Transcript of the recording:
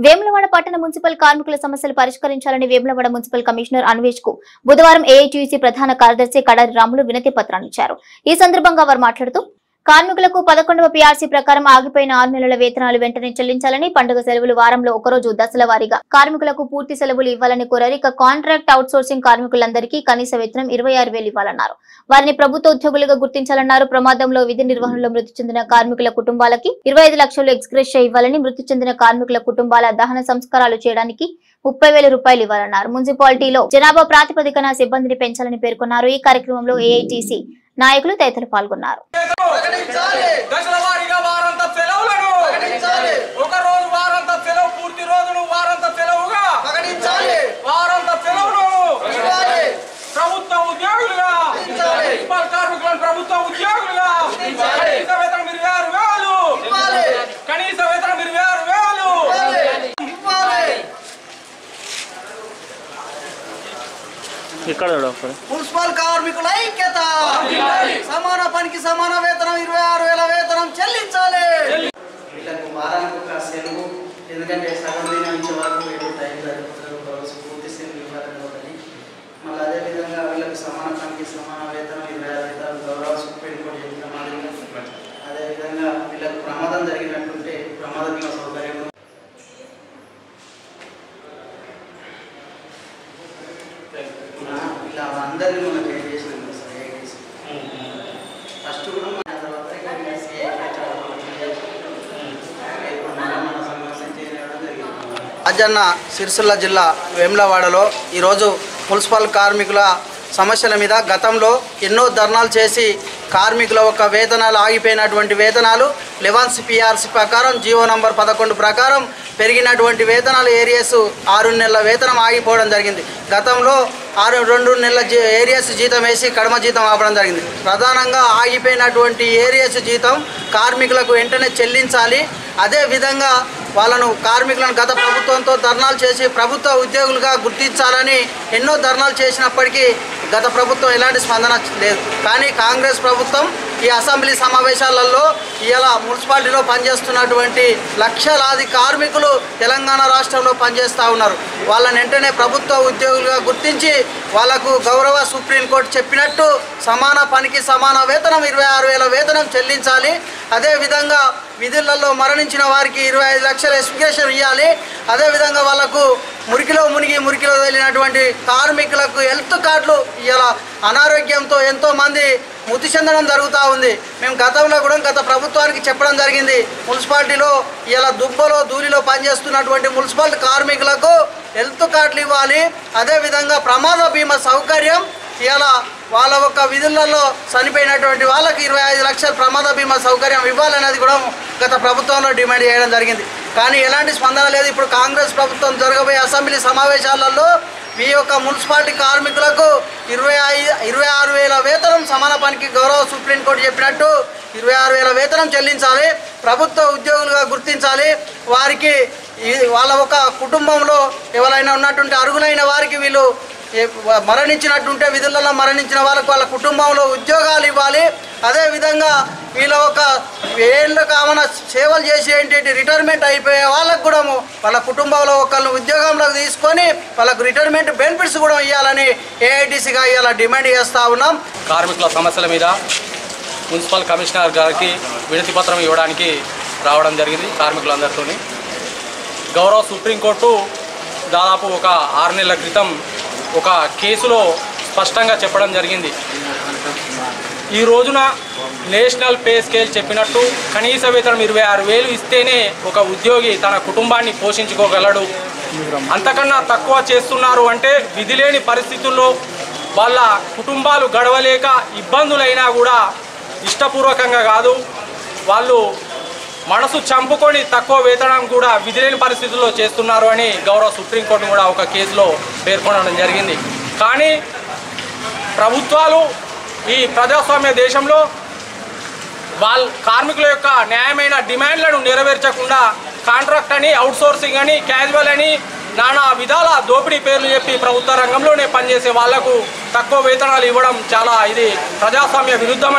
వేములవాడ పట్టణ మున్సిపల్ కార్మికుల సమస్యలు పరిష్కరించాలని వేములవాడ మున్సిపల్ కమిషనర్ అన్వేష్ కు బుధవారం ఏఐటీయూసీ ప్రధాన కార్యదర్శి కడారి రాములు వినతి పత్రాన్ని ఇచ్చారు. ఈ సందర్భంగా వారు మాట్లాడుతూ కార్మికులకు 11వ పీఆర్సీ ప్రకారం ఆగిపోయిన 6 నెలల వేతనాలు వెంటనే చెల్లించాలని, పండుగ సెలవులు వారంలో ఒకరోజు దశల వారీగా కార్మికులకు పూర్తి సెలవులు ఇవ్వాలని కోరారు. ఇక కాంట్రాక్ట్ అవుట్ సోర్సింగ్ కార్మికులందరికీ కనీస వేతనం 26,000 ఇవ్వాలన్నారు. వారిని ప్రభుత్వ ఉద్యోగులుగా గుర్తించాలన్నారు. ప్రమాదంలో విధి నిర్వహణలో మృతి చెందిన కార్మికుల కుటుంబాలకి 25 లక్షలు ఎక్స్గ్రేషియా ఇవ్వాలని, మృతి చెందిన కార్మికుల కుటుంబాల దహన సంస్కారాలు చేయడానికి 30,000 రూపాయలు ఇవ్వాలన్నారు. మున్సిపాలిటీలో జనాభా ప్రాతిపదికన సిబ్బందిని పెంచాలని పేర్కొన్నారు. ఈ కార్యక్రమంలో ఏఐటీసీ నాయకులు తదితరులు పాల్గొన్నారు. మున్సిపల్ కార్మికుల ఐక్యత, సమాన పనికి సమాన వేతనం 26,000 వేతనం చెల్లించాలి. వీళ్ళకు వారానికి ఒక సెలవు, ఎందుకంటే సగం దినం ఇచ్చే వరకు టైం జరుగుతుంది, పూర్తి సెలవు ఇవ్వాలని ఒకటి. మళ్ళీ అదేవిధంగా వీళ్ళకి సమాన పనికి సమాన వేతనం 26,000 గౌరవ సుప్రీంకోర్టు చెప్పిన మాదిరిగా అదేవిధంగా వీళ్ళకు ప్రమాదం జరిగినట్టుంటే ప్రమాద బీమా సౌకర్యం అందరినీ మనం చేసినాం సార్. ఫస్ట్ కూడా రాజన్న సిరిసిల్ల జిల్లా వేములవాడలో ఈరోజు మున్సిపల్ కార్మికుల సమస్యల మీద గతంలో ఎన్నో ధర్నాలు చేసి కార్మికుల ఒక వేతనాలు ఆగిపోయినటువంటి వేతనాలు 11 పీఆర్సీ ప్రకారం జీవో నంబర్ 11 ప్రకారం పెరిగినటువంటి వేతనాలు ఏరియస్ 6 నెలల వేతనం ఆగిపోవడం జరిగింది. గతంలో 2 నెలల ఏరియస్ జీతం వేసి కడమ జీతం ఆపడం జరిగింది. ప్రధానంగా ఆగిపోయినటువంటి ఏరియస్ జీతం కార్మికులకు వెంటనే చెల్లించాలి. అదేవిధంగా వాళ్ళను కార్మికులను గత ప్రభుత్వంతో ధర్నాలు చేసి ప్రభుత్వ ఉద్యోగులుగా గుర్తించాలని ఎన్నో ధర్నాలు చేసినప్పటికీ గత ప్రభుత్వం ఎలాంటి స్పందన లేదు. కానీ కాంగ్రెస్ ప్రభుత్వం ఈ అసెంబ్లీ సమావేశాలలో ఇలా మున్సిపాలిటీలో పనిచేస్తున్నటువంటి లక్షలాది కార్మికులు తెలంగాణ రాష్ట్రంలో పనిచేస్తూ ఉన్నారు. వాళ్ళని వెంటనే ప్రభుత్వ ఉద్యోగులుగా గుర్తించి వాళ్లకు గౌరవ సుప్రీంకోర్టు చెప్పినట్టు సమాన పనికి సమాన వేతనం 26,000 వేతనం చెల్లించాలి. అదేవిధంగా విధులలో మరణించిన వారికి 25 లక్షల ఎక్స్గ్రేషియా ఇవ్వాలి. అదేవిధంగా వాళ్లకు మురికిలో వెళ్ళినటువంటి కార్మికులకు హెల్త్ కార్డులు ఇలా అనారోగ్యంతో ఎంతోమంది మృతి చెందడం జరుగుతూ ఉంది. మేము గతంలో కూడా గత ప్రభుత్వానికి చెప్పడం జరిగింది. మున్సిపాలిటీలో ఇలా దుబ్బలో ధూళిలో పనిచేస్తున్నటువంటి మున్సిపాలిటీ కార్మికులకు హెల్త్ కార్డులు ఇవ్వాలి. అదేవిధంగా ప్రమాద బీమా సౌకర్యం ఇలా వాళ్ళ ఒక విధులలో చనిపోయినటువంటి వాళ్ళకి 25 లక్షల ప్రమాద బీమా సౌకర్యం ఇవ్వాలనేది కూడా గత ప్రభుత్వంలో డిమాండ్ చేయడం జరిగింది. కానీ ఎలాంటి స్పందన లేదు. ఇప్పుడు కాంగ్రెస్ ప్రభుత్వం జరగబోయే అసెంబ్లీ సమావేశాలలో మీ యొక్క మున్సిపాలిటీ కార్మికులకు 26,000 వేతనం సమాన పనికి గౌరవ సుప్రీంకోర్టు చెప్పినట్టు 26,000 వేతనం చెల్లించాలి. ప్రభుత్వ ఉద్యోగులుగా గుర్తించాలి. వారికి వాళ్ళ ఒక కుటుంబంలో ఎవరైనా ఉన్నటువంటి అర్హులైన వారికి వీళ్ళు మరణించినట్టుంటే విధులలో మరణించిన వాళ్ళకు వాళ్ళ కుటుంబంలో ఉద్యోగాలు ఇవ్వాలి. అదేవిధంగా వీళ్ళ ఒక ఏళ్ళకు ఆమెన సేవలు చేసి ఏంటి రిటైర్మెంట్ అయిపోయే వాళ్ళకు కూడా వాళ్ళ కుటుంబంలో ఒకళ్ళు ఉద్యోగంలోకి తీసుకొని వాళ్ళకు రిటైర్మెంట్ బెనిఫిట్స్ కూడా ఇవ్వాలని ఏఐటీసీగా ఇవాళ డిమాండ్ చేస్తూ ఉన్నాం. కార్మికుల సమస్యల మీద మున్సిపల్ కమిషనర్ గారికి వినతి పత్రం ఇవ్వడానికి రావడం జరిగింది. కార్మికులందరితో గౌరవ సుప్రీంకోర్టు దాదాపు ఒక 6 నెలల క్రితం ఒక కేసులో స్పష్టంగా చెప్పడం జరిగింది. ఈ రోజున నేషనల్ పే స్కేల్ చెప్పినట్టు కనీస వేతనం 26,000 ఇస్తేనే ఒక ఉద్యోగి తన కుటుంబాన్ని పోషించుకోగలడు. అంతకన్నా తక్కువ చేస్తున్నారు అంటే విధి లేని పరిస్థితుల్లో వాళ్ళ కుటుంబాలు గడవలేక ఇబ్బందులైనా కూడా ఇష్టపూర్వకంగా కాదు, వాళ్ళు మనసు చంపుకొని తక్కువ వేతనం కూడా విధిలేని పరిస్థితుల్లో చేస్తున్నారు అని గౌరవ సుప్రీంకోర్టు కూడా ఒక కేసులో పేర్కొనడం జరిగింది. కానీ ప్రభుత్వాలు ఈ ప్రజాస్వామ్య దేశంలో కార్మికుల యొక్క న్యాయమైన డిమాండ్లను నెరవేర్చకుండా కాంట్రాక్ట్ అని, అవుట్సోర్సింగ్ అని, క్యాజువల్ అని నానా విధాల దోపిడీ పేర్లు చెప్పి ప్రభుత్వ రంగంలోనే పనిచేసే వాళ్లకు తక్కువ వేతనాలు ఇవ్వడం చాలా ఇది ప్రజాస్వామ్య విరుద్ధం.